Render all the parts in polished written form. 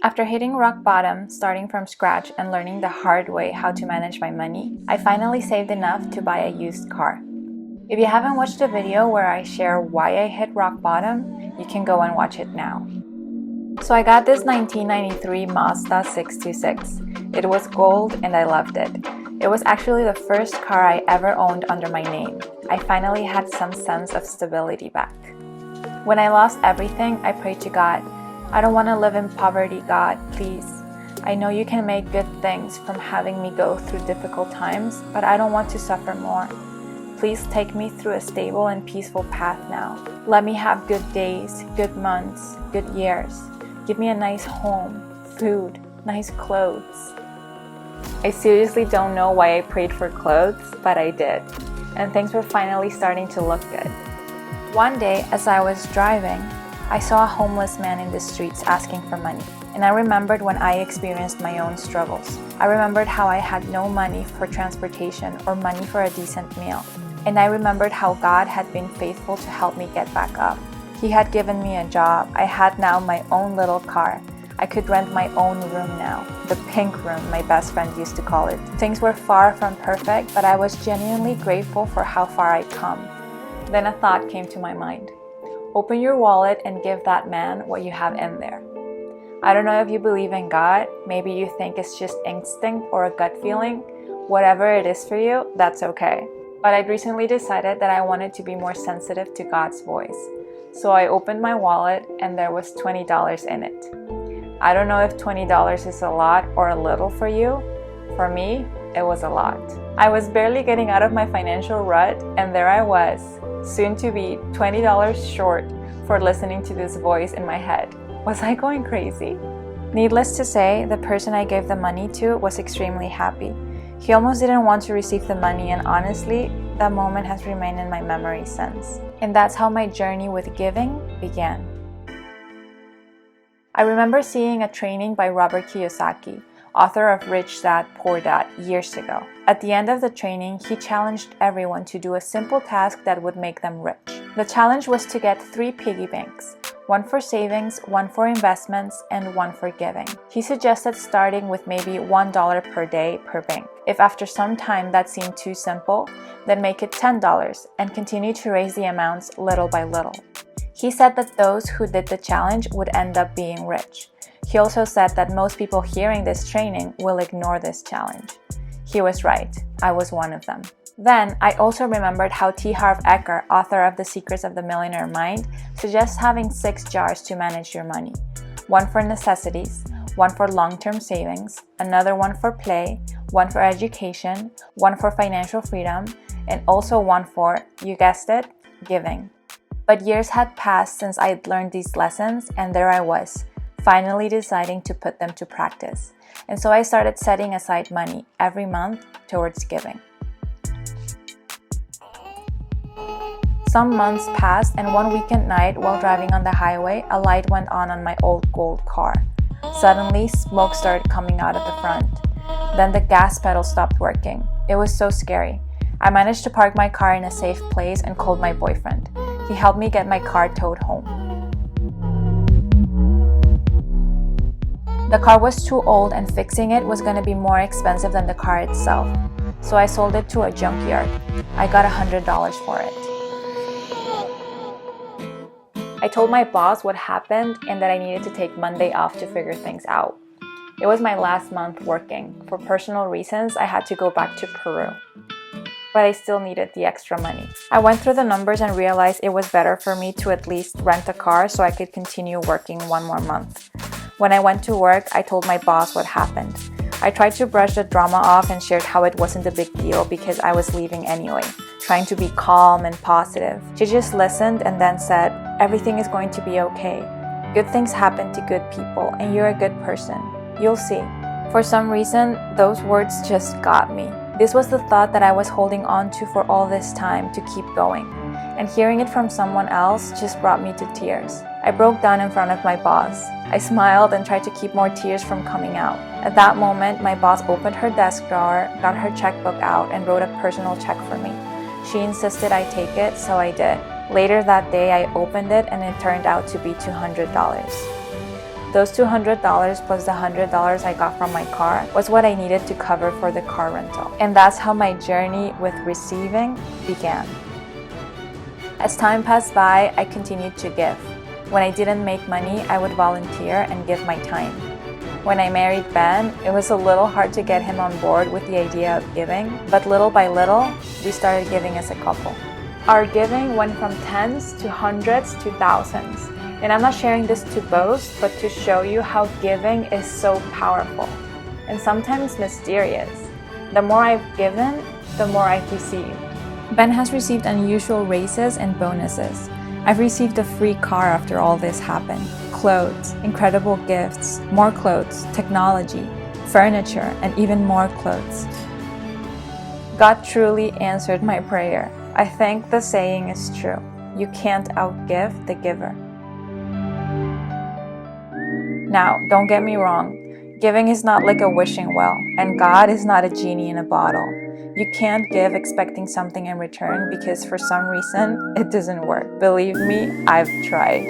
After hitting rock bottom, starting from scratch, and learning the hard way how to manage my money, I finally saved enough to buy a used car. If you haven't watched the video where I share why I hit rock bottom, you can go and watch it now. So I got this 1993 Mazda 626. It was gold and I loved it. It was actually the first car I ever owned under my name. I finally had some sense of stability back. When I lost everything, I prayed to God, I don't want to live in poverty, God, please. I know you can make good things from having me go through difficult times, but I don't want to suffer more. Please take me through a stable and peaceful path now. Let me have good days, good months, good years. Give me a nice home, food, nice clothes. I seriously don't know why I prayed for clothes, but I did. And things were finally starting to look good. One day, as I was driving, I saw a homeless man in the streets asking for money. And I remembered when I experienced my own struggles. I remembered how I had no money for transportation or money for a decent meal. And I remembered how God had been faithful to help me get back up. He had given me a job. I had now my own little car. I could rent my own room now. The pink room, my best friend used to call it. Things were far from perfect, but I was genuinely grateful for how far I'd come. Then a thought came to my mind. Open your wallet and give that man what you have in there. I don't know if you believe in God. Maybe you think it's just instinct or a gut feeling. Whatever it is for you, that's okay. But I'd recently decided that I wanted to be more sensitive to God's voice. So I opened my wallet and there was $20 in it. I don't know if $20 is a lot or a little for you. For me, it was a lot. I was barely getting out of my financial rut and there I was, soon to be $20 short for listening to this voice in my head. Was I going crazy? Needless to say, the person I gave the money to was extremely happy. He almost didn't want to receive the money, and honestly, that moment has remained in my memory since. And that's how my journey with giving began. I remember seeing a training by Robert Kiyosaki, author of Rich Dad, Poor Dad, years ago. At the end of the training, he challenged everyone to do a simple task that would make them rich. The challenge was to get 3 piggy banks, one for savings, one for investments, and one for giving. He suggested starting with maybe $1 per day per bank. If after some time that seemed too simple, then make it $10 and continue to raise the amounts little by little. He said that those who did the challenge would end up being rich. He also said that most people hearing this training will ignore this challenge. He was right. I was one of them. Then, I also remembered how T. Harv Eker, author of The Secrets of the Millionaire Mind, suggests having 6 jars to manage your money. One for necessities, one for long-term savings, another one for play, one for education, one for financial freedom, and also one for, you guessed it, giving. But years had passed since I'd learned these lessons, and there I was, finally deciding to put them to practice. And so I started setting aside money every month towards giving. Some months passed, and one weekend night while driving on the highway, a light went on my old gold car. Suddenly, smoke started coming out of the front. Then the gas pedal stopped working. It was so scary. I managed to park my car in a safe place and called my boyfriend. He helped me get my car towed home. The car was too old and fixing it was going to be more expensive than the car itself. So I sold it to a junkyard. I got $100 for it. I told my boss what happened and that I needed to take Monday off to figure things out. It was my last month working. For personal reasons, I had to go back to Peru. But I still needed the extra money. I went through the numbers and realized it was better for me to at least rent a car so I could continue working one more month. When I went to work, I told my boss what happened. I tried to brush the drama off and shared how it wasn't a big deal because I was leaving anyway, trying to be calm and positive. She just listened and then said, "Everything is going to be okay. Good things happen to good people and you're a good person. You'll see." For some reason, those words just got me. This was the thought that I was holding on to for all this time to keep going. And hearing it from someone else just brought me to tears. I broke down in front of my boss. I smiled and tried to keep more tears from coming out. At that moment, my boss opened her desk drawer, got her checkbook out, and wrote a personal check for me. She insisted I take it, so I did. Later that day, I opened it and it turned out to be $200. Those $200 plus the $100 I got from my car was what I needed to cover for the car rental. And that's how my journey with receiving began. As time passed by, I continued to give. When I didn't make money, I would volunteer and give my time. When I married Ben, it was a little hard to get him on board with the idea of giving, but little by little, we started giving as a couple. Our giving went from tens to hundreds to thousands. And I'm not sharing this to boast, but to show you how giving is so powerful and sometimes mysterious. The more I've given, the more I've received. Ben has received unusual raises and bonuses. I've received a free car after all this happened. Clothes, incredible gifts, more clothes, technology, furniture, and even more clothes. God truly answered my prayer. I think the saying is true. You can't outgive the giver. Now, don't get me wrong. Giving is not like a wishing well, and God is not a genie in a bottle. You can't give expecting something in return because for some reason, it doesn't work. Believe me, I've tried.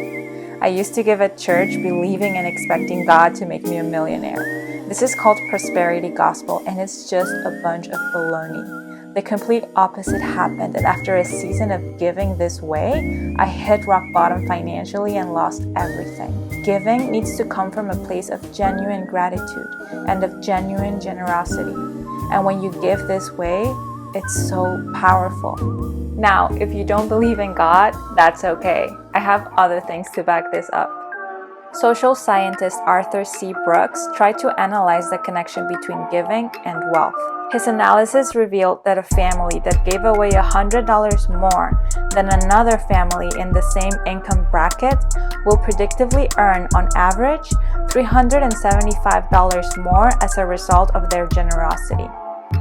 I used to give at church believing and expecting God to make me a millionaire. This is called prosperity gospel, and it's just a bunch of baloney. The complete opposite happened, and after a season of giving this way, I hit rock bottom financially and lost everything. Giving needs to come from a place of genuine gratitude and of genuine generosity. And when you give this way, it's so powerful. Now, if you don't believe in God, that's okay. I have other things to back this up. Social scientist Arthur C. Brooks tried to analyze the connection between giving and wealth. His analysis revealed that a family that gave away $100 more than another family in the same income bracket will predictively earn, on average, $375 more as a result of their generosity.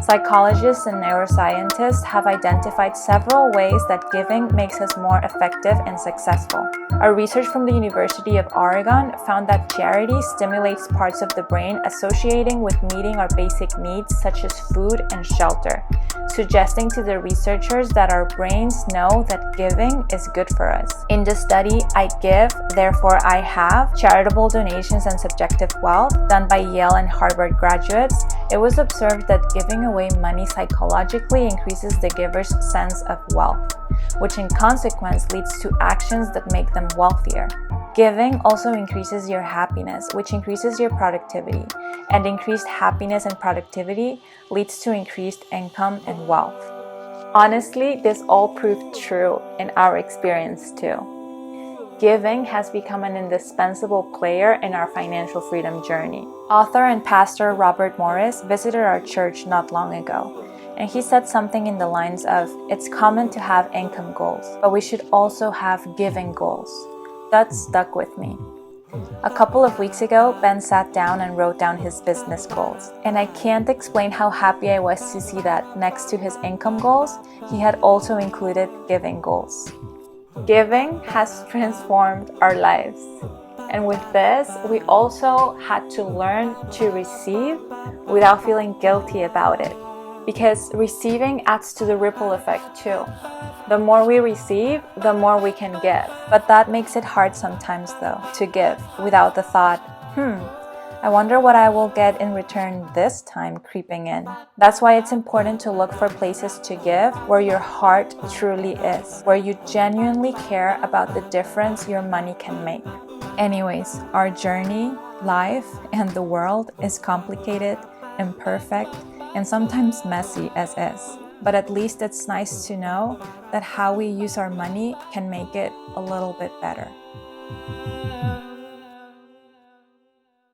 Psychologists and neuroscientists have identified several ways that giving makes us more effective and successful. A research from the University of Oregon found that charity stimulates parts of the brain associating with meeting our basic needs such as food and shelter, suggesting to the researchers that our brains know that giving is good for us. In the study, I Give, Therefore I Have, Charitable Donations and Subjective Wealth, done by Yale and Harvard graduates, it was observed that giving away money psychologically increases the giver's sense of wealth, which in consequence leads to actions that make them wealthier. Giving also increases your happiness, which increases your productivity, and increased happiness and productivity leads to increased income and wealth. Honestly, this all proved true in our experience too. Giving has become an indispensable player in our financial freedom journey. Author and pastor Robert Morris visited our church not long ago, and he said something in the lines of, "It's common to have income goals, but we should also have giving goals." That stuck with me. A couple of weeks ago, Ben sat down and wrote down his business goals, and I can't explain how happy I was to see that next to his income goals, he had also included giving goals. Giving has transformed our lives. And with this, we also had to learn to receive without feeling guilty about it. Because receiving adds to the ripple effect too. The more we receive, the more we can give. But that makes it hard sometimes though, to give without the thought, I wonder what I will get in return this time creeping in. That's why it's important to look for places to give where your heart truly is, where you genuinely care about the difference your money can make. Anyways, our journey, life, and the world is complicated, imperfect, and sometimes messy as is. But at least it's nice to know that how we use our money can make it a little bit better.